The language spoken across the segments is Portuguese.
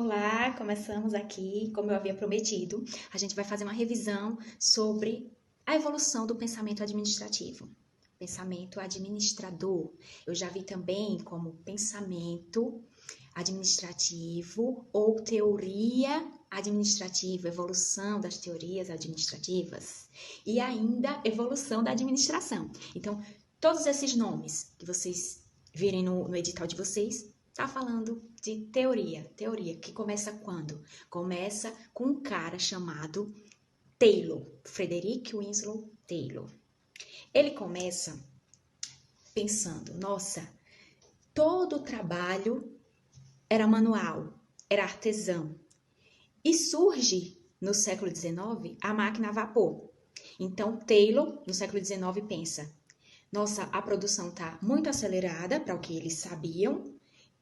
Olá, começamos aqui, como eu havia prometido, a gente vai fazer uma revisão sobre a evolução do pensamento administrativo. Pensamento administrador. Eu já vi também como pensamento administrativo ou teoria administrativa, evolução das teorias administrativas e ainda evolução da administração. Então, todos esses nomes que vocês virem no edital de vocês, tá falando de teoria. Teoria que começa quando? Começa com um cara chamado Taylor, Frederick Winslow Taylor. Ele começa pensando, nossa, todo o trabalho era manual, era artesão. E surge, no século XIX, a máquina a vapor. Então, Taylor, no século XIX, pensa, nossa, a produção está muito acelerada para o que eles sabiam,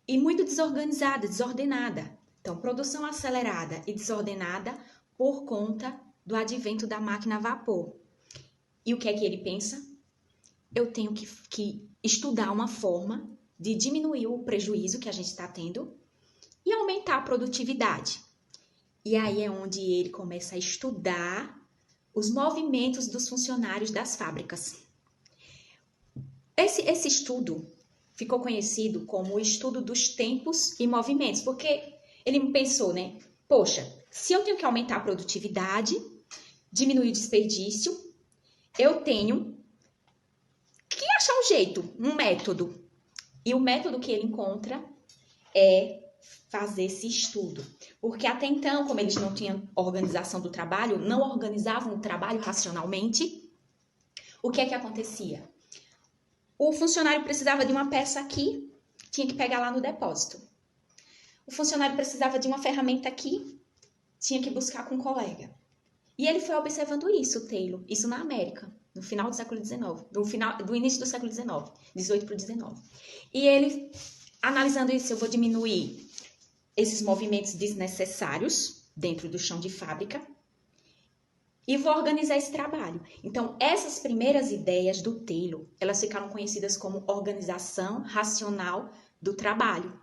e muito desorganizada, desordenada. Então, produção acelerada e desordenada por conta do advento da máquina a vapor. E o que é que ele pensa? Eu tenho que estudar uma forma de diminuir o prejuízo que a gente está tendo e aumentar a produtividade. E aí é onde ele começa a estudar os movimentos dos funcionários das fábricas. Esse estudo ficou conhecido como o estudo dos tempos e movimentos, porque ele pensou, né? Poxa, se eu tenho que aumentar a produtividade, diminuir o desperdício, eu tenho que achar um jeito, um método. E o método que ele encontra é fazer esse estudo. Porque até então, como eles não tinham organização do trabalho, não organizavam o trabalho racionalmente, o que é que acontecia? O funcionário precisava de uma peça aqui, tinha que pegar lá no depósito. O funcionário precisava de uma ferramenta aqui, tinha que buscar com um colega. E ele foi observando isso, Taylor, isso na América, no final do século XIX, do início do século XIX, 18 para o 19. E ele, analisando isso, eu vou diminuir esses movimentos desnecessários dentro do chão de fábrica e vou organizar esse trabalho. Então, essas primeiras ideias do Taylor, elas ficaram conhecidas como organização racional do trabalho.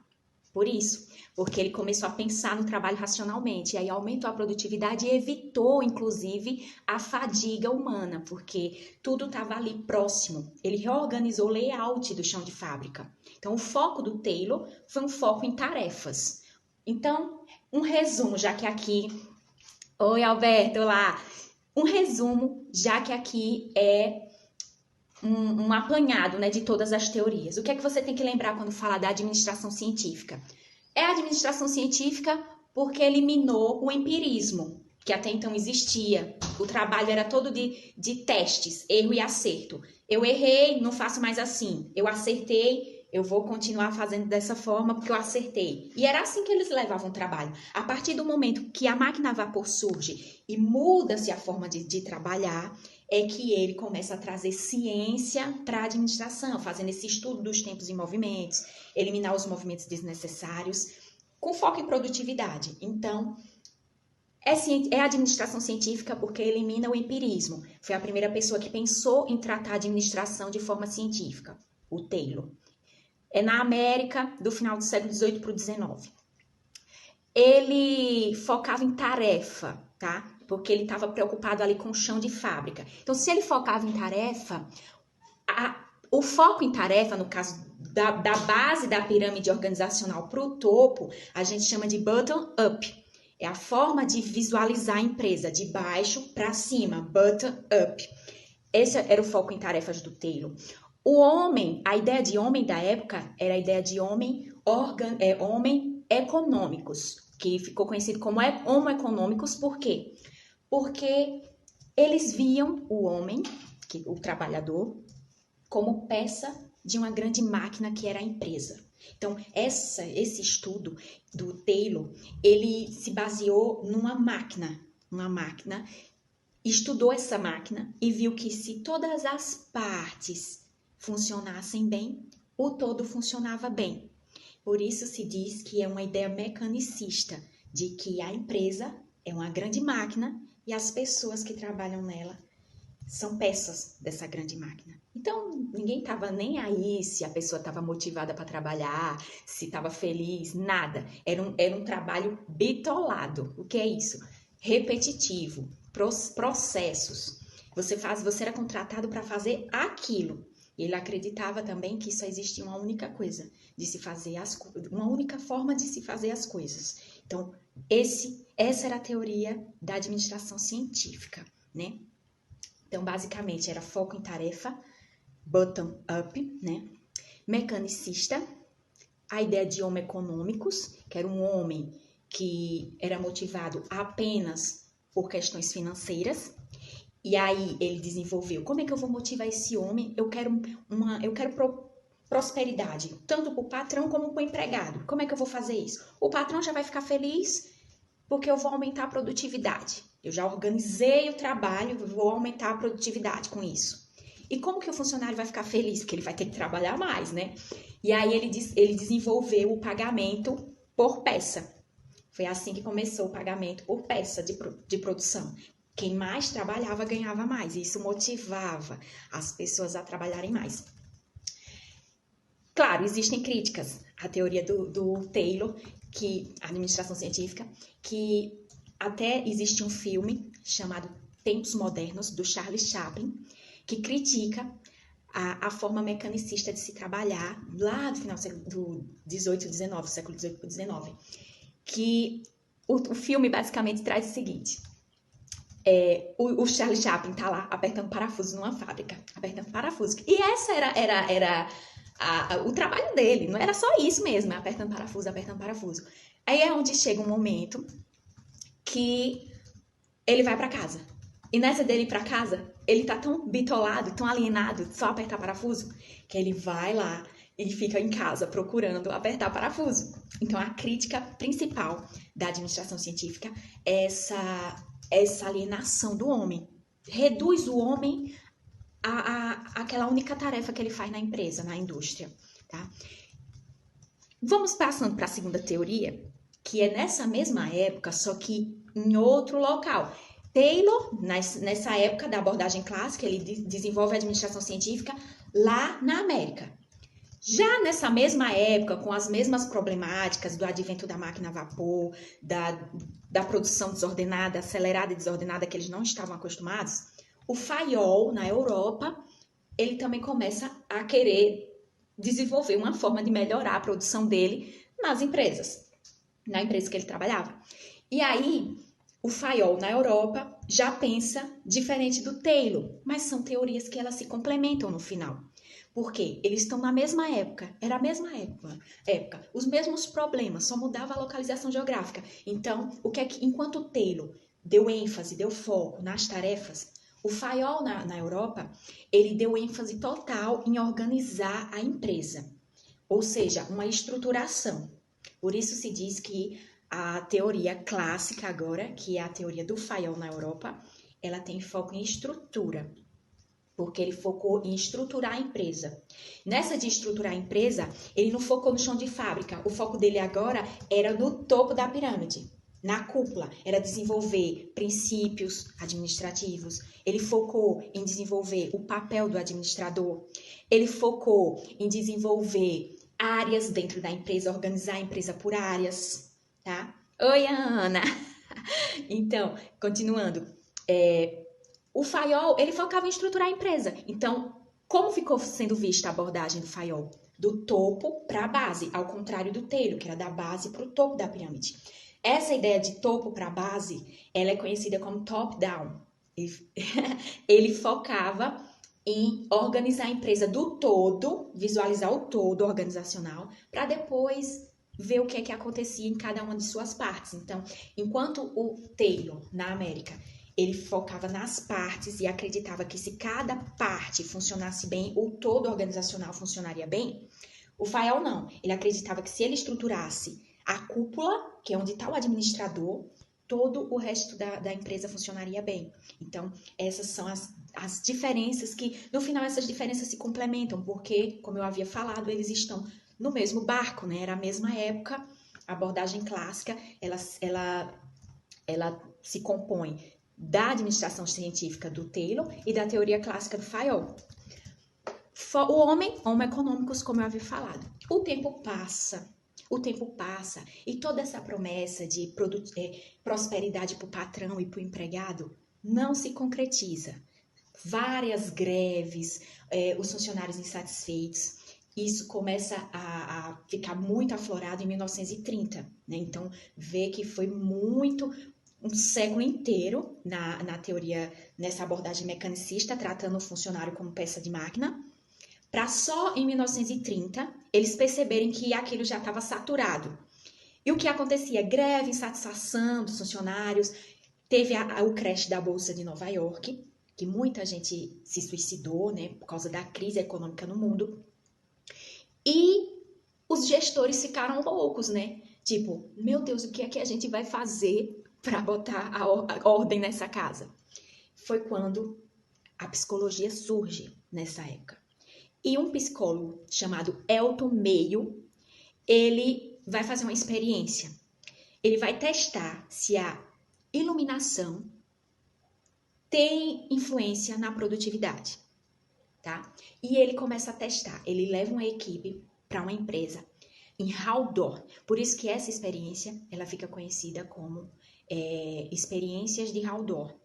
Por isso, porque ele começou a pensar no trabalho racionalmente, e aí aumentou a produtividade e evitou, inclusive, a fadiga humana, porque tudo estava ali próximo. Ele reorganizou o layout do chão de fábrica. Então, o foco do Taylor foi um foco em tarefas. Então, um resumo, já que aqui... Oi, Alberto, olá! Um resumo, já que aqui é um apanhado, né, de todas as teorias. O que é que você tem que lembrar quando fala da administração científica? É a administração científica porque eliminou o empirismo, que até então existia. O trabalho era todo de testes, erro e acerto. Eu errei, não faço mais assim. Eu acertei, eu vou continuar fazendo dessa forma porque eu acertei. E era assim que eles levavam o trabalho. A partir do momento que a máquina a vapor surge e muda-se a forma de trabalhar, é que ele começa a trazer ciência para a administração, fazendo esse estudo dos tempos e movimentos, eliminar os movimentos desnecessários, com foco em produtividade. Então, é administração científica porque elimina o empirismo. Foi a primeira pessoa que pensou em tratar a administração de forma científica, o Taylor. É na América, do final do século XVIII para o XIX. Ele focava em tarefa, tá? Porque ele estava preocupado ali com o chão de fábrica. Então, se ele focava em tarefa, o foco em tarefa, no caso da base da pirâmide organizacional para o topo, a gente chama de bottom-up. É a forma de visualizar a empresa, de baixo para cima, bottom-up. Esse era o foco em tarefas do Taylor. O homem, a ideia de homem da época era a ideia de homem econômicos, que ficou conhecido como homo econômicos, por quê? Porque eles viam o homem, o trabalhador, como peça de uma grande máquina que era a empresa. Então, esse estudo do Taylor, ele se baseou numa máquina, estudou essa máquina e viu que se todas as partes funcionassem bem, o todo funcionava bem. Por isso se diz que é uma ideia mecanicista, de que a empresa é uma grande máquina e as pessoas que trabalham nela são peças dessa grande máquina. Então, ninguém estava nem aí se a pessoa estava motivada para trabalhar, se estava feliz, nada. Era um trabalho bitolado. O que é isso? Repetitivo, processos. Você era contratado para fazer aquilo. E ele acreditava também que só existia uma única coisa de se fazer uma única forma de se fazer as coisas. Então, essa era a teoria da administração científica, né? Então, basicamente, era foco em tarefa, bottom-up, né? Mecanicista, a ideia de homem econômicos, que era um homem que era motivado apenas por questões financeiras. E aí ele desenvolveu, como é que eu vou motivar esse homem? Eu quero prosperidade, tanto para o patrão como para o empregado. Como é que eu vou fazer isso? O patrão já vai ficar feliz porque eu vou aumentar a produtividade. Eu já organizei o trabalho, vou aumentar a produtividade com isso. E como que o funcionário vai ficar feliz? Porque ele vai ter que trabalhar mais, né? E aí ele desenvolveu o pagamento por peça. Foi assim que começou o pagamento por peça de produção. Quem mais trabalhava ganhava mais. E isso motivava as pessoas a trabalharem mais. Claro, existem críticas à teoria do Taylor, a administração científica, que até existe um filme chamado Tempos Modernos, do Charles Chaplin, que critica a forma mecanicista de se trabalhar lá no final do 18 e 19, século 18 para 19. Que o filme basicamente traz o seguinte: o Charlie Chaplin tá lá apertando parafuso numa fábrica, apertando parafuso. E essa era o trabalho dele, não era só isso mesmo, apertando parafuso, apertando parafuso. Aí é onde chega um momento que ele vai para casa. E nessa dele ir para casa, ele tá tão bitolado, tão alienado, só apertar parafuso, que ele vai lá e fica em casa procurando apertar parafuso. Então, a crítica principal da administração científica é essa alienação do homem. Reduz o homem àquela única tarefa que ele faz na empresa, na indústria. Tá? Vamos passando para a segunda teoria, que é nessa mesma época, só que em outro local. Taylor, nessa época da abordagem clássica, ele desenvolve a administração científica lá na América. Já nessa mesma época, com as mesmas problemáticas do advento da máquina a vapor, da produção desordenada, acelerada e desordenada que eles não estavam acostumados, o Fayol, na Europa, ele também começa a querer desenvolver uma forma de melhorar a produção dele nas empresas, na empresa que ele trabalhava. E aí, o Fayol, na Europa, já pensa diferente do Taylor, mas são teorias que elas se complementam no final. Porque eles estão na mesma época, era a mesma época, os mesmos problemas, só mudava a localização geográfica. Então, enquanto o Taylor deu ênfase, deu foco nas tarefas, o Fayol na Europa, ele deu ênfase total em organizar a empresa, ou seja, uma estruturação. Por isso se diz que a teoria clássica agora, que é a teoria do Fayol na Europa, ela tem foco em estrutura, porque ele focou em estruturar a empresa. Nessa de estruturar a empresa, ele não focou no chão de fábrica. O foco dele agora era no topo da pirâmide, na cúpula. Era desenvolver princípios administrativos. Ele focou em desenvolver o papel do administrador. Ele focou em desenvolver áreas dentro da empresa, organizar a empresa por áreas, tá? Oi, Ana! Então, continuando. O Fayol, ele focava em estruturar a empresa. Então, como ficou sendo vista a abordagem do Fayol? Do topo para a base, ao contrário do Taylor, que era da base para o topo da pirâmide. Essa ideia de topo para a base, ela é conhecida como top-down. Ele focava em organizar a empresa do todo, visualizar o todo organizacional, para depois ver o que é que acontecia em cada uma de suas partes. Então, enquanto o Taylor, na América, ele focava nas partes e acreditava que se cada parte funcionasse bem, o todo organizacional funcionaria bem, o Fayol não. Ele acreditava que se ele estruturasse a cúpula, que é onde está o administrador, todo o resto da empresa funcionaria bem. Então, essas são as diferenças que, no final, essas diferenças se complementam, porque, como eu havia falado, eles estão no mesmo barco, né? Era a mesma época, a abordagem clássica, ela se compõe da administração científica do Taylor e da teoria clássica do Fayol. O homem, homo econômicos, como eu havia falado. O tempo passa e toda essa promessa de prosperidade para o patrão e para o empregado não se concretiza. Várias greves, os funcionários insatisfeitos. Isso começa a ficar muito aflorado em 1930, né? Então, vê que foi um século inteiro na teoria, nessa abordagem mecanicista, tratando o funcionário como peça de máquina, para só em 1930 eles perceberem que aquilo já estava saturado. E o que acontecia? Greve, insatisfação dos funcionários, teve o crash da Bolsa de Nova York, que muita gente se suicidou, né, por causa da crise econômica no mundo. E os gestores ficaram loucos, né? Tipo, meu Deus, o que é que a gente vai fazer para botar a ordem nessa casa? Foi quando a psicologia surge nessa época. E um psicólogo chamado Elton Mayo, ele vai fazer uma experiência. Ele vai testar se a iluminação tem influência na produtividade, tá? E ele começa a testar. Ele leva uma equipe para uma empresa em Haldor. Por isso que essa experiência, ela fica conhecida como experiências de Haldor,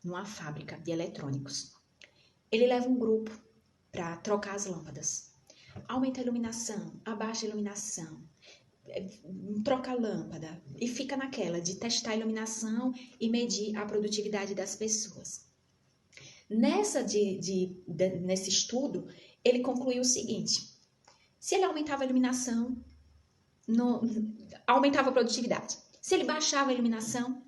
numa fábrica de eletrônicos. Ele leva um grupo para trocar as lâmpadas. Aumenta a iluminação, abaixa a iluminação, troca a lâmpada e fica naquela de testar a iluminação e medir a produtividade das pessoas. Nesse estudo, ele concluiu o seguinte: se ele aumentava a iluminação, aumentava a produtividade. Se ele baixava a iluminação,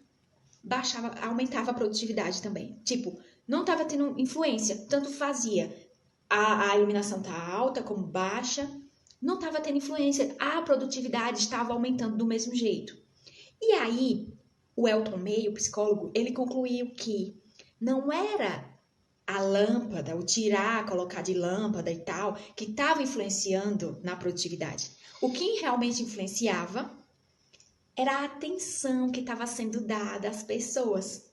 aumentava a produtividade também. Tipo, não estava tendo influência, tanto fazia a iluminação tá alta como baixa, não estava tendo influência, a produtividade estava aumentando do mesmo jeito. E aí, o Elton Mayo, o psicólogo, ele concluiu que não era a lâmpada, o tirar, colocar de lâmpada e tal, que estava influenciando na produtividade. O que realmente influenciava era a atenção que estava sendo dada às pessoas.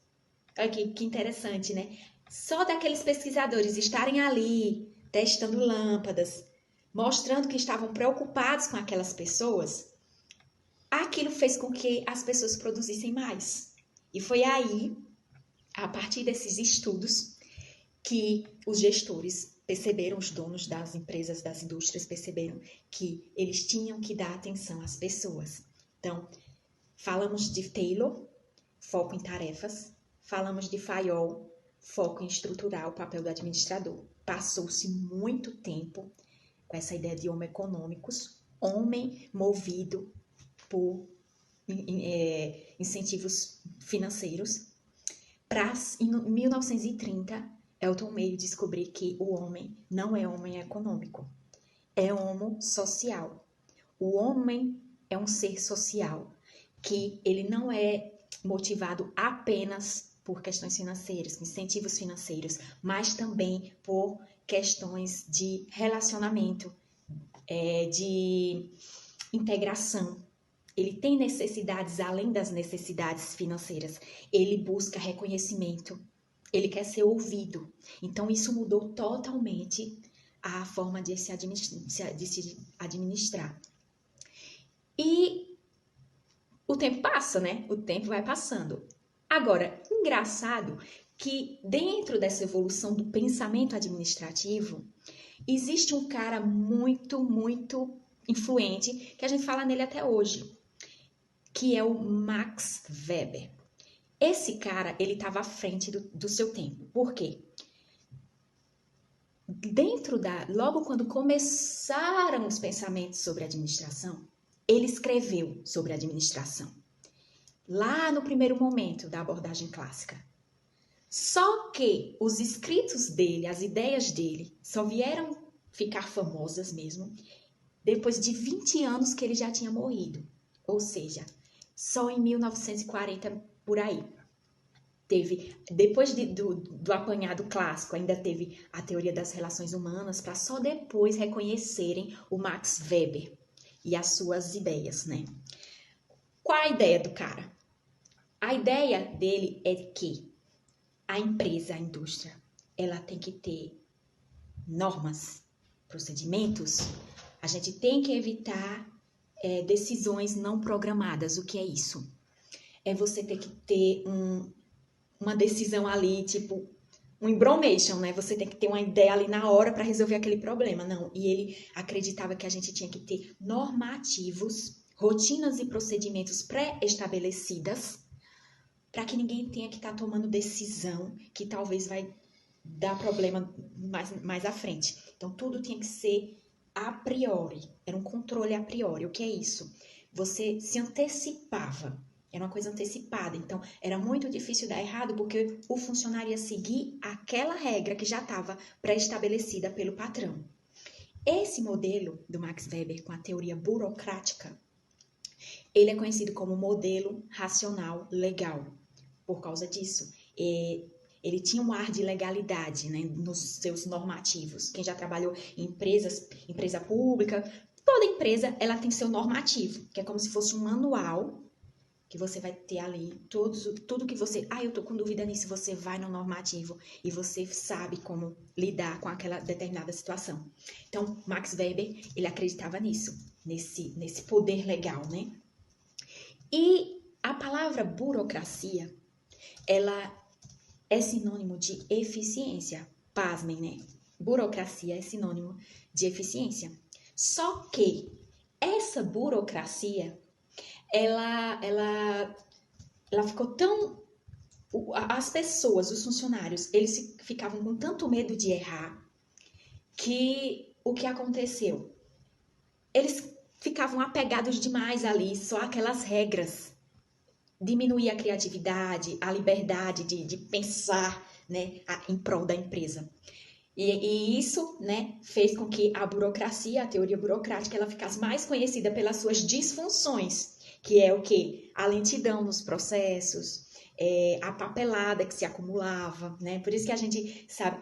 Olha que interessante, né? Só daqueles pesquisadores estarem ali, testando lâmpadas, mostrando que estavam preocupados com aquelas pessoas, aquilo fez com que as pessoas produzissem mais. E foi aí, a partir desses estudos, que os gestores perceberam, os donos das empresas, das indústrias, perceberam que eles tinham que dar atenção às pessoas. Então, falamos de Taylor, foco em tarefas, falamos de Fayol, foco em estruturar o papel do administrador. Passou-se muito tempo com essa ideia de homem econômicos, homem movido por incentivos financeiros, para em 1930 Elton Mayo descobrir que o homem não é homem econômico, é homo social. O homem é um ser social, que ele não é motivado apenas por questões financeiras, incentivos financeiros, mas também por questões de relacionamento, de integração. Ele tem necessidades além das necessidades financeiras. Ele busca reconhecimento, ele quer ser ouvido. Então, isso mudou totalmente a forma de se administrar. E o tempo passa, né? O tempo vai passando. Agora, engraçado que dentro dessa evolução do pensamento administrativo, existe um cara muito, muito influente, que a gente fala nele até hoje, que é o Max Weber. Esse cara, ele estava à frente do seu tempo. Por quê? Logo quando começaram os pensamentos sobre administração, ele escreveu sobre administração. Lá no primeiro momento da abordagem clássica. Só que os escritos dele, as ideias dele, só vieram ficar famosas mesmo depois de 20 anos que ele já tinha morrido. Ou seja, só em 1940 por aí. Depois do apanhado clássico, ainda teve a teoria das relações humanas, para só depois reconhecerem o Max Weber e as suas ideias, né? Qual a ideia do cara? A ideia dele é que a empresa, a indústria, ela tem que ter normas, procedimentos. A gente tem que evitar decisões não programadas. O que é isso? É você ter que ter uma decisão ali, tipo, um embromation, né? Você tem que ter uma ideia ali na hora para resolver aquele problema. Não, e ele acreditava que a gente tinha que ter normativos, rotinas e procedimentos pré-estabelecidas para que ninguém tenha que estar tomando decisão que talvez vai dar problema mais à frente. Então, tudo tinha que ser a priori. Era um controle a priori. O que é isso? Você se antecipava. Era uma coisa antecipada. Então, era muito difícil dar errado porque o funcionário ia seguir aquela regra que já estava pré-estabelecida pelo patrão. Esse modelo do Max Weber com a teoria burocrática, ele é conhecido como modelo racional legal. Por causa disso, ele tinha um ar de legalidade, né, nos seus normativos. Quem já trabalhou em empresa pública, toda empresa ela tem seu normativo, que é como se fosse um manual que você vai ter ali tudo que você... eu tô com dúvida nisso, você vai no normativo e você sabe como lidar com aquela determinada situação. Então, Max Weber, ele acreditava nisso, nesse poder legal, né? E a palavra burocracia, ela é sinônimo de eficiência. Pasmem, né? Burocracia é sinônimo de eficiência. Só que essa burocracia, ela ficou tão... As pessoas, os funcionários, eles ficavam com tanto medo de errar que o que aconteceu? Eles ficavam apegados demais ali, só aquelas regras. Diminuir a criatividade, a liberdade de pensar, né, em prol da empresa. E isso, né, fez com que a burocracia, a teoria burocrática, ela ficasse mais conhecida pelas suas disfunções, que é o quê? A lentidão nos processos, a papelada que se acumulava, né? Por isso que a gente sabe,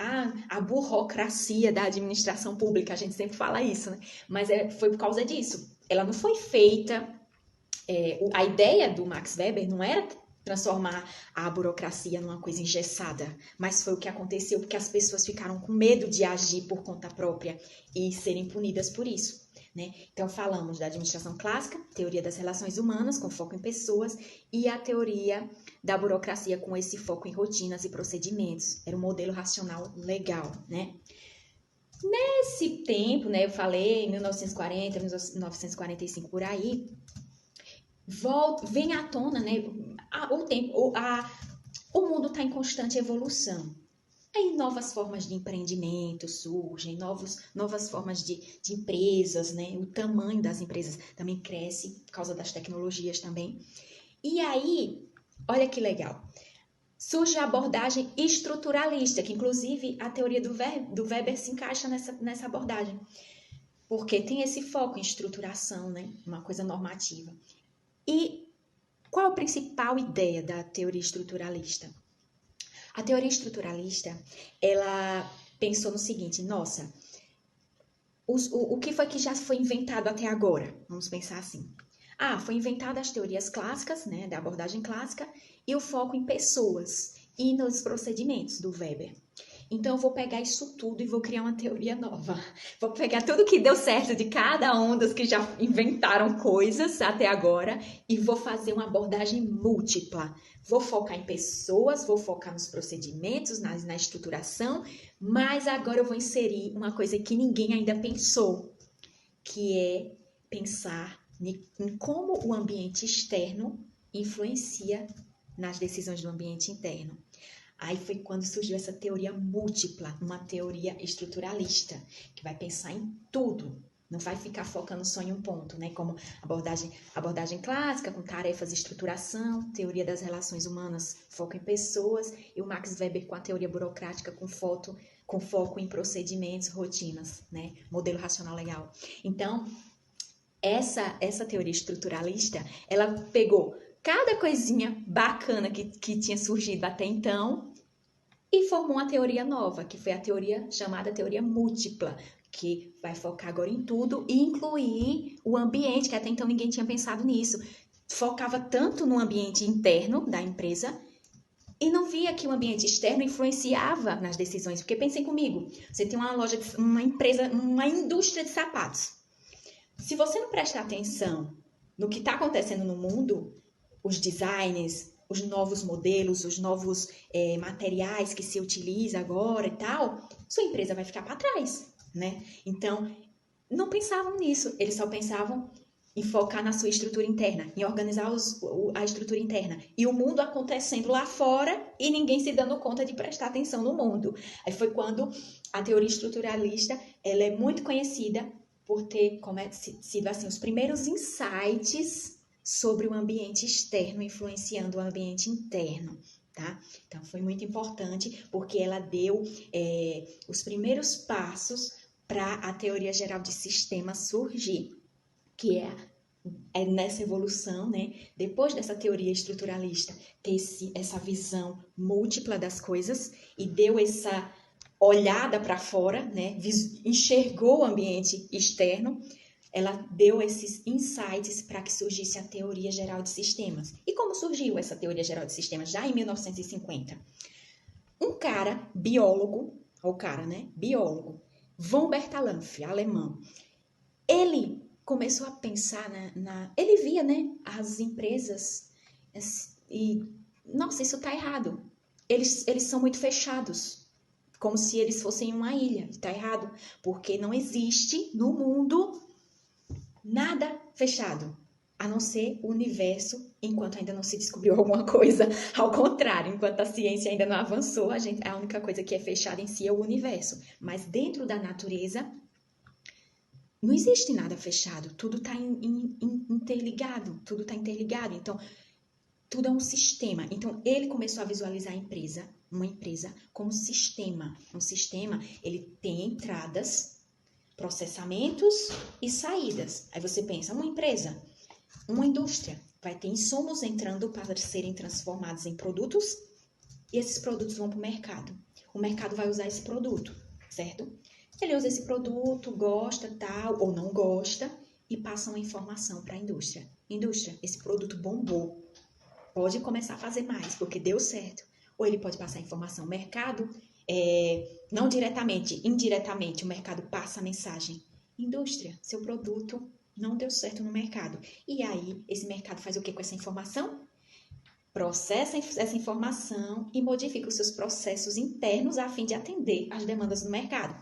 a burocracia da administração pública, a gente sempre fala isso, né? Mas foi por causa disso. Ela não foi feita... a ideia do Max Weber não era transformar a burocracia numa coisa engessada, mas foi o que aconteceu porque as pessoas ficaram com medo de agir por conta própria e serem punidas por isso, né? Então, falamos da administração clássica, teoria das relações humanas com foco em pessoas e a teoria da burocracia com esse foco em rotinas e procedimentos. Era um modelo racional legal, né? Nesse tempo, né, eu falei, 1940, 1945, por aí, vem à tona, né? O mundo está em constante evolução. Aí novas formas de empreendimento surgem, novas formas de empresas, né? O tamanho das empresas também cresce por causa das tecnologias também. E aí, olha que legal, surge a abordagem estruturalista, que inclusive a teoria do Weber se encaixa nessa abordagem, porque tem esse foco em estruturação, né? Uma coisa normativa. E qual a principal ideia da teoria estruturalista? A teoria estruturalista, ela pensou no seguinte, nossa, o que foi que já foi inventado até agora? Vamos pensar assim. Foi inventado as teorias clássicas, né, da abordagem clássica, e o foco em pessoas e nos procedimentos do Weber. Então, eu vou pegar isso tudo e vou criar uma teoria nova. Vou pegar tudo que deu certo de cada um dos que já inventaram coisas até agora e vou fazer uma abordagem múltipla. Vou focar em pessoas, vou focar nos procedimentos, na estruturação, mas agora eu vou inserir uma coisa que ninguém ainda pensou, que é pensar em como o ambiente externo influencia nas decisões do ambiente interno. Aí foi quando surgiu essa teoria múltipla, uma teoria estruturalista, que vai pensar em tudo, não vai ficar focando só em um ponto, né? Como abordagem clássica, com tarefas e estruturação, teoria das relações humanas, foco em pessoas, e o Max Weber com a teoria burocrática, com foco em procedimentos, rotinas, né? Modelo racional legal. Então, essa teoria estruturalista, ela pegou cada coisinha bacana que tinha surgido até então e formou uma teoria nova, que foi a teoria chamada teoria múltipla, que vai focar agora em tudo e incluir o ambiente, que até então ninguém tinha pensado nisso. Focava tanto no ambiente interno da empresa E não via que o ambiente externo influenciava nas decisões. Porque pensem comigo, você tem uma loja, uma empresa, uma indústria de sapatos. Se você não prestar atenção no que está acontecendo no mundo, os designs, os novos modelos, os novos materiais que se utiliza agora e tal, sua empresa vai ficar para trás, né? Então, não pensavam nisso. Eles só pensavam em focar na sua estrutura interna, em organizar a estrutura interna. E o mundo acontecendo lá fora e ninguém se dando conta de prestar atenção no mundo. Aí foi quando a teoria estruturalista ela é muito conhecida por ter sido assim, os primeiros insights sobre o ambiente externo influenciando o ambiente interno. Tá? Então, foi muito importante porque ela deu os primeiros passos para a teoria geral de sistemas surgir, que é nessa evolução, né? Depois dessa teoria estruturalista, ter essa visão múltipla das coisas e deu essa olhada para fora, né? Enxergou o ambiente externo, ela deu esses insights para que surgisse a teoria geral de sistemas. E como surgiu essa teoria geral de sistemas? Já em 1950. Um cara, biólogo, biólogo, von Bertalanffy, alemão, ele começou a pensar ele via, né, as empresas e, nossa, isso tá errado. Eles são muito fechados, como se eles fossem uma ilha. Tá errado, porque não existe no mundo nada fechado, a não ser o universo, enquanto ainda não se descobriu alguma coisa. Ao contrário, enquanto a ciência ainda não avançou, a única coisa que é fechada em si é o universo. Mas dentro da natureza, não existe nada fechado, tudo está interligado, tudo está interligado, então tudo é um sistema. Então ele começou a visualizar uma empresa como sistema. Um sistema, ele tem entradas, processamentos e saídas. Aí você pensa, uma empresa, uma indústria, vai ter insumos entrando para serem transformados em produtos e esses produtos vão para o mercado. O mercado vai usar esse produto, certo? Ele usa esse produto, gosta, tal, ou não gosta, e passa uma informação para a indústria. Indústria, esse produto bombou. Pode começar a fazer mais, porque deu certo. Ou ele pode passar a informação. Mercado, não diretamente, indiretamente, o mercado passa a mensagem. Indústria, seu produto não deu certo no mercado. E aí, esse mercado faz o que com essa informação? Processa essa informação e modifica os seus processos internos a fim de atender às demandas do mercado.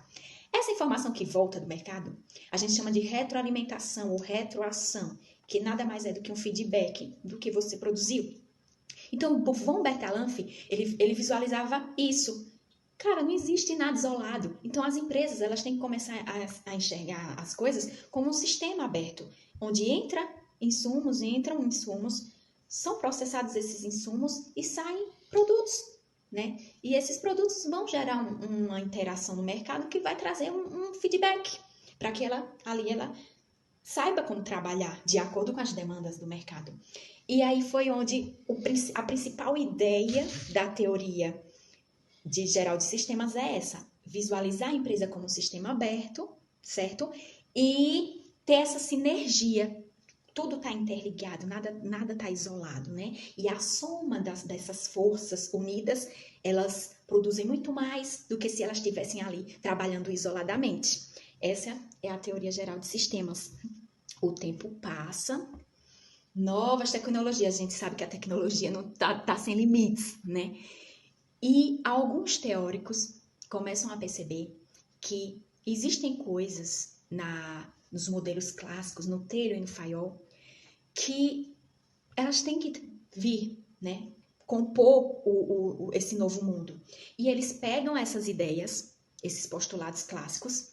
Essa informação que volta do mercado, a gente chama de retroalimentação ou retroação, que nada mais é do que um feedback do que você produziu. Então, o von Bertalanffy, ele visualizava isso. Cara, não existe nada isolado. Então, as empresas elas têm que começar a enxergar as coisas como um sistema aberto, onde entram insumos, são processados esses insumos e saem produtos. Né? E esses produtos vão gerar uma interação no mercado que vai trazer um feedback para que ela saiba como trabalhar de acordo com as demandas do mercado. E aí foi onde a principal ideia da teoria geral de sistemas é essa: visualizar a empresa como um sistema aberto, certo? E ter essa sinergia. Tudo está interligado, nada está isolado, né? E a soma dessas forças unidas, elas produzem muito mais do que se elas estivessem ali trabalhando isoladamente. Essa é a teoria geral de sistemas. O tempo passa, novas tecnologias, a gente sabe que a tecnologia não tá sem limites, né? E alguns teóricos começam a perceber que existem coisas nos modelos clássicos, no Taylor e no Fayol, que elas têm que vir, né? Compor esse novo mundo. E eles pegam essas ideias, esses postulados clássicos,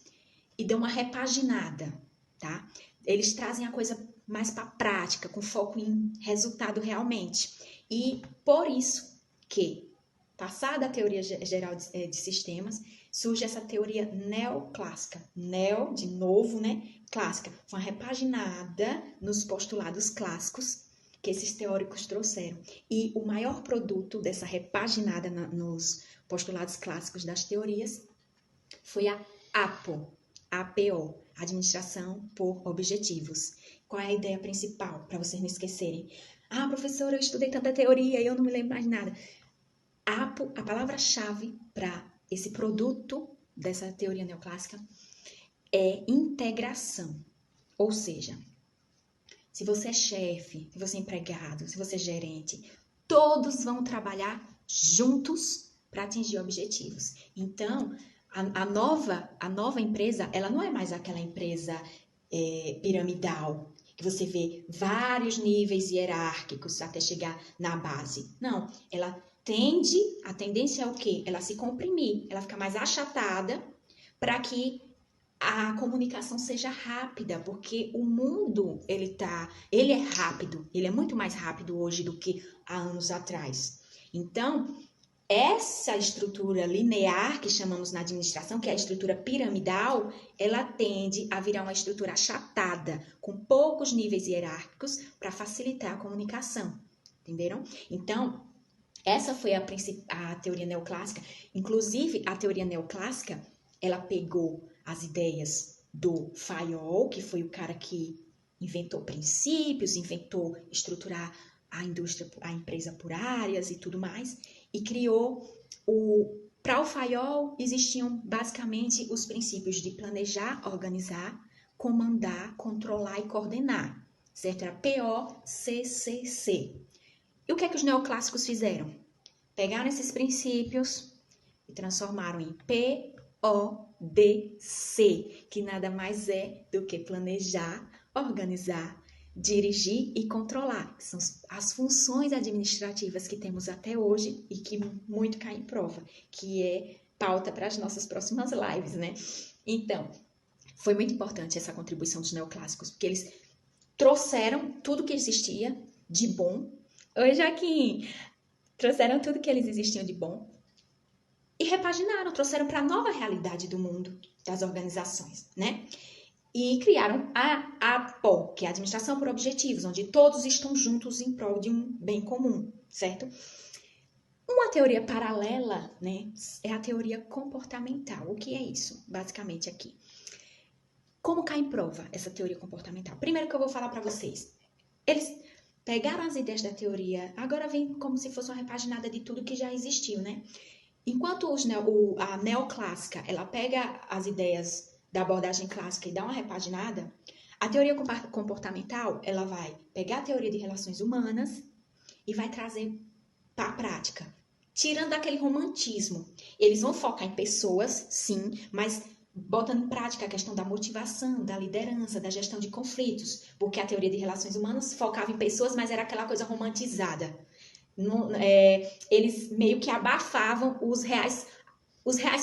e dão uma repaginada, tá? Eles trazem a coisa mais para a prática, com foco em resultado realmente. E por isso que, passada a teoria geral de sistemas, surge essa teoria neoclássica. Neo, de novo, né? Clássica. Foi uma repaginada nos postulados clássicos que esses teóricos trouxeram. E o maior produto dessa repaginada nos postulados clássicos das teorias foi a APO, Administração por Objetivos. Qual é a ideia principal, para vocês não esquecerem? Ah, professora, eu estudei tanta teoria e eu não me lembro mais nada. A palavra-chave para esse produto dessa teoria neoclássica é integração. Ou seja, se você é chefe, se você é empregado, se você é gerente, todos vão trabalhar juntos para atingir objetivos. Então, a nova empresa, ela não é mais aquela empresa piramidal, que você vê vários níveis hierárquicos até chegar na base. Não, a tendência é o quê? Ela se comprimir, ela fica mais achatada para que a comunicação seja rápida, porque o mundo, ele é rápido, ele é muito mais rápido hoje do que há anos atrás. Então, essa estrutura linear que chamamos na administração, que é a estrutura piramidal, ela tende a virar uma estrutura achatada, com poucos níveis hierárquicos para facilitar a comunicação. Entenderam? Então, essa foi a teoria neoclássica. Inclusive, a teoria neoclássica, ela pegou as ideias do Fayol, que foi o cara que inventou princípios, inventou estruturar a empresa por áreas e tudo mais, e criou para o Fayol existiam basicamente os princípios de planejar, organizar, comandar, controlar e coordenar, certo? Era POCCC. E o que é que os neoclássicos fizeram? Pegaram esses princípios e transformaram em PODC, que nada mais é do que planejar, organizar, dirigir e controlar, que são as funções administrativas que temos até hoje e que muito cai em prova, que é pauta para as nossas próximas lives, né? Então, foi muito importante essa contribuição dos neoclássicos, porque eles trouxeram tudo que existia de bom. Oi, Joaquim! Trouxeram tudo que eles existiam de bom e repaginaram, trouxeram para a nova realidade do mundo, das organizações, né? E criaram a APO, que é a Administração por Objetivos, onde todos estão juntos em prol de um bem comum, certo? Uma teoria paralela, né, é a teoria comportamental. O que é isso, basicamente, aqui? Como cai em prova essa teoria comportamental? Primeiro que eu vou falar para vocês. Eles pegaram as ideias da teoria, agora vem como se fosse uma repaginada de tudo que já existiu, né? Enquanto a neoclássica, ela pega as ideias da abordagem clássica e dá uma repaginada, a teoria comportamental, ela vai pegar a teoria de relações humanas e vai trazer para a prática, tirando aquele romantismo. Eles vão focar em pessoas, sim, mas botando em prática a questão da motivação, da liderança, da gestão de conflitos, porque a teoria de relações humanas focava em pessoas, mas era aquela coisa romantizada. Eles meio que abafavam os reais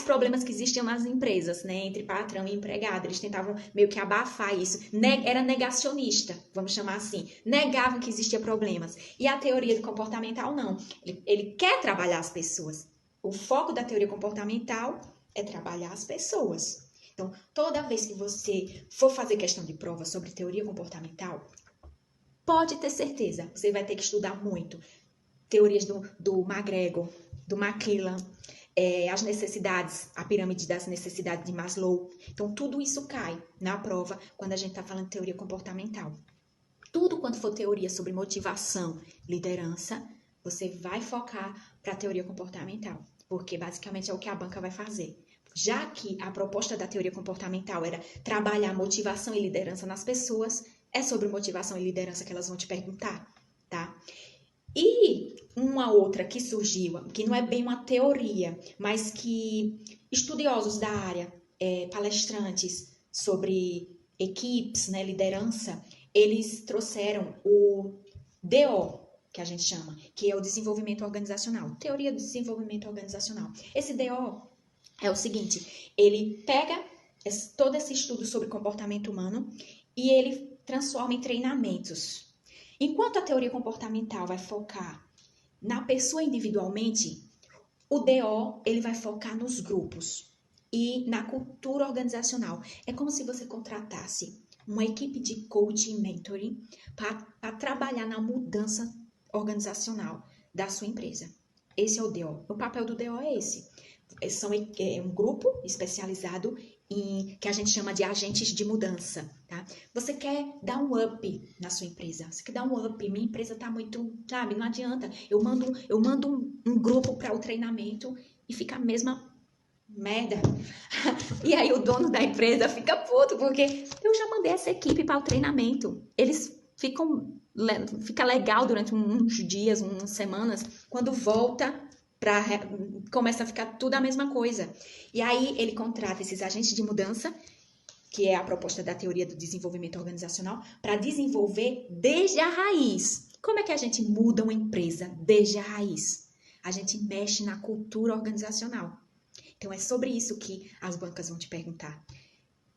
problemas que existiam nas empresas, né, entre patrão e empregado. Eles tentavam meio que abafar isso. Era negacionista, vamos chamar assim. Negavam que existia problemas. E a teoria do comportamental, não. Ele quer trabalhar as pessoas. O foco da teoria comportamental é trabalhar as pessoas. Então, toda vez que você for fazer questão de prova sobre teoria comportamental, pode ter certeza, você vai ter que estudar muito. Teorias do McGregor, do McClellan, as necessidades, a pirâmide das necessidades de Maslow. Então, tudo isso cai na prova quando a gente está falando de teoria comportamental. Tudo quando for teoria sobre motivação, liderança, você vai focar para a teoria comportamental, porque basicamente é o que a banca vai fazer. Já que a proposta da teoria comportamental era trabalhar motivação e liderança nas pessoas, é sobre motivação e liderança que elas vão te perguntar, tá? E uma outra que surgiu, que não é bem uma teoria, mas que estudiosos da área, palestrantes sobre equipes, né, liderança, eles trouxeram o DO, que a gente chama, que é o desenvolvimento organizacional, teoria do desenvolvimento organizacional. Esse DO é o seguinte, ele pega todo esse estudo sobre comportamento humano e ele transforma em treinamentos. Enquanto a teoria comportamental vai focar na pessoa individualmente, o DO ele vai focar nos grupos e na cultura organizacional. É como se você contratasse uma equipe de coaching e mentoring para trabalhar na mudança organizacional da sua empresa. Esse é o DO. O papel do DO é esse. É um grupo especializado que a gente chama de agentes de mudança, tá? Você quer dar um up na sua empresa, você quer dar um up, minha empresa tá muito, sabe, não adianta, eu mando um grupo para o treinamento e fica a mesma merda. E aí o dono da empresa fica puto, porque eu já mandei essa equipe para o treinamento, eles fica legal durante uns dias, umas semanas, quando volta começa a ficar tudo a mesma coisa. E aí ele contrata esses agentes de mudança, que é a proposta da teoria do desenvolvimento organizacional, para desenvolver desde a raiz. Como é que a gente muda uma empresa desde a raiz? A gente mexe na cultura organizacional. Então é sobre isso que as bancas vão te perguntar.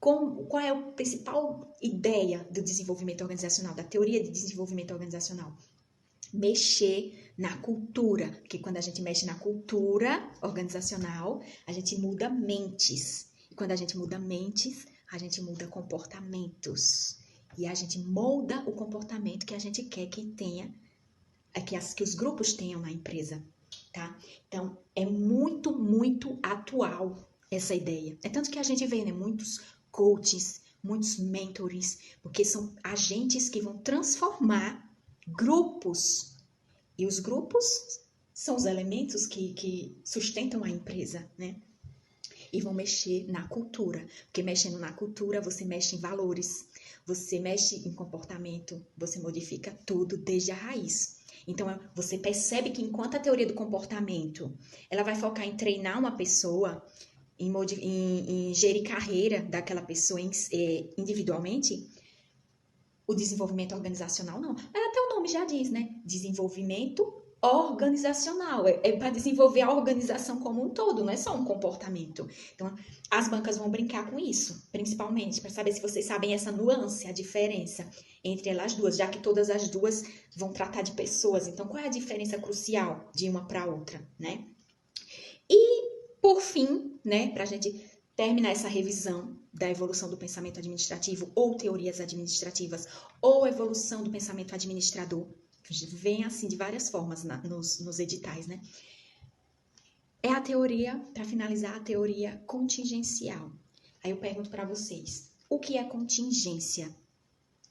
Qual é a principal ideia do desenvolvimento organizacional, da teoria de desenvolvimento organizacional? Mexer na cultura, porque quando a gente mexe na cultura organizacional, a gente muda mentes. E quando a gente muda mentes, a gente muda comportamentos. E a gente molda o comportamento que a gente quer que tenha, que os grupos tenham na empresa, tá? Então, é muito, muito atual essa ideia. É tanto que a gente vê, né, muitos coaches, muitos mentores, porque são agentes que vão transformar grupos. E os grupos são os elementos que sustentam a empresa, né? E vão mexer na cultura. Porque mexendo na cultura, você mexe em valores, você mexe em comportamento, você modifica tudo desde a raiz. Então, você percebe que enquanto a teoria do comportamento, ela vai focar em treinar uma pessoa, em gerir carreira daquela pessoa individualmente, o desenvolvimento organizacional não. Até o nome já diz, né? Desenvolvimento organizacional. É para desenvolver a organização como um todo, não é só um comportamento. Então, as bancas vão brincar com isso, principalmente, para saber se vocês sabem essa nuance, a diferença entre elas duas, já que todas as duas vão tratar de pessoas. Então, qual é a diferença crucial de uma para outra, né? E, por fim, né, para a gente terminar essa revisão da evolução do pensamento administrativo ou teorias administrativas ou evolução do pensamento administrador, vem assim de várias formas nos editais, né? É a teoria, para finalizar, a teoria contingencial. Aí eu pergunto para vocês, o que é contingência?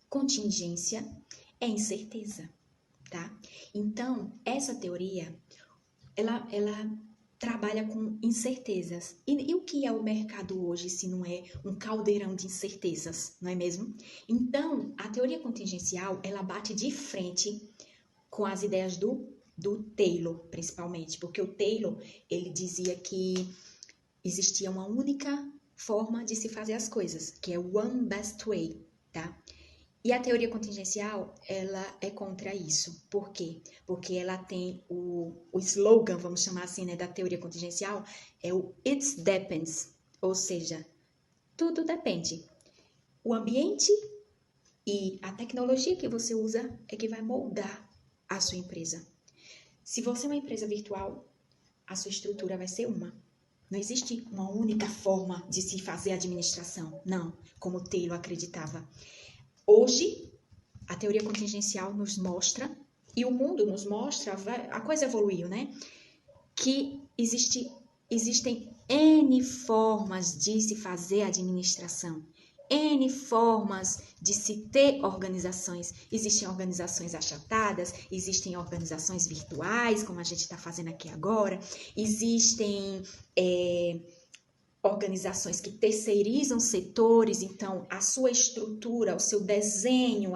Contingência é incerteza, tá? Então, essa teoria, ela trabalha com incertezas. E o que é o mercado hoje, se não é um caldeirão de incertezas, não é mesmo? Então, a teoria contingencial, ela bate de frente com as ideias do Taylor, principalmente, porque o Taylor, ele dizia que existia uma única forma de se fazer as coisas, que é one best way, tá? E a teoria contingencial, ela é contra isso. Por quê? Porque ela tem o slogan, vamos chamar assim, né, da teoria contingencial, é o it depends, ou seja, tudo depende. O ambiente e a tecnologia que você usa é que vai moldar a sua empresa. Se você é uma empresa virtual, a sua estrutura vai ser uma. Não existe uma única forma de se fazer administração. Não, como o Taylor acreditava. Hoje, a teoria contingencial nos mostra, e o mundo nos mostra, a coisa evoluiu, né? Que existem N formas de se fazer administração, N formas de se ter organizações. Existem organizações achatadas, existem organizações virtuais, como a gente está fazendo aqui agora, existem organizações que terceirizam setores, então a sua estrutura, o seu desenho,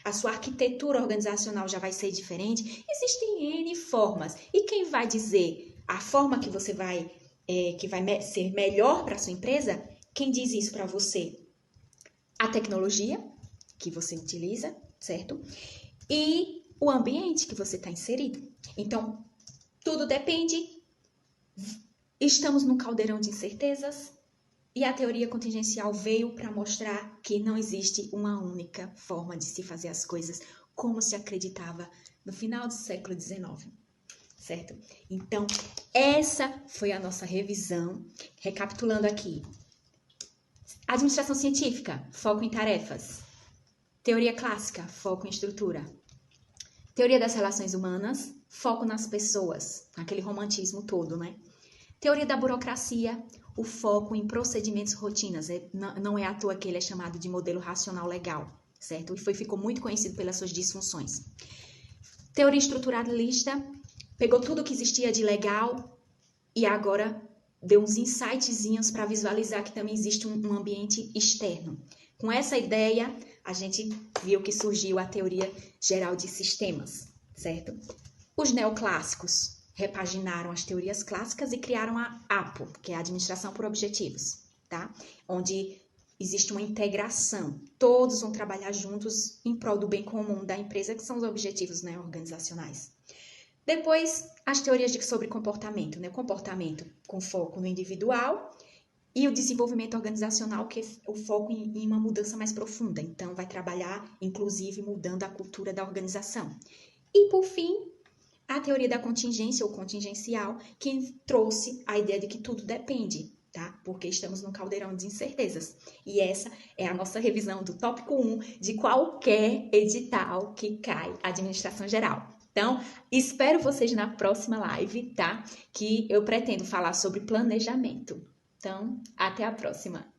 a sua arquitetura organizacional já vai ser diferente. Existem N formas. E quem vai dizer a forma que você vai, que vai ser melhor para a sua empresa? Quem diz isso para você? A tecnologia que você utiliza, certo? E o ambiente que você está inserido. Então, tudo depende. Estamos num caldeirão de incertezas e a teoria contingencial veio para mostrar que não existe uma única forma de se fazer as coisas como se acreditava no final do século XIX, certo? Então, essa foi a nossa revisão. Recapitulando aqui. Administração científica, foco em tarefas. Teoria clássica, foco em estrutura. Teoria das relações humanas, foco nas pessoas, aquele romantismo todo, né? Teoria da burocracia, o foco em procedimentos rotinas. Não é à toa que ele é chamado de modelo racional legal, certo? E ficou muito conhecido pelas suas disfunções. Teoria estruturalista pegou tudo que existia de legal e agora deu uns insightzinhos para visualizar que também existe um ambiente externo. Com essa ideia, a gente viu que surgiu a teoria geral de sistemas, certo? Os neoclássicos repaginaram as teorias clássicas e criaram a APO, que é a Administração por Objetivos, tá? Onde existe uma integração, todos vão trabalhar juntos em prol do bem comum da empresa, que são os objetivos, né, organizacionais. Depois, as teorias sobre comportamento, né? Comportamento com foco no individual e o desenvolvimento organizacional, que é o foco em uma mudança mais profunda. Então, vai trabalhar, inclusive, mudando a cultura da organização. E, por fim, a teoria da contingência ou contingencial, que trouxe a ideia de que tudo depende, tá? Porque estamos num caldeirão de incertezas. E essa é a nossa revisão do tópico 1 de qualquer edital que cai administração geral. Então, espero vocês na próxima live, tá? Que eu pretendo falar sobre planejamento. Então, até a próxima!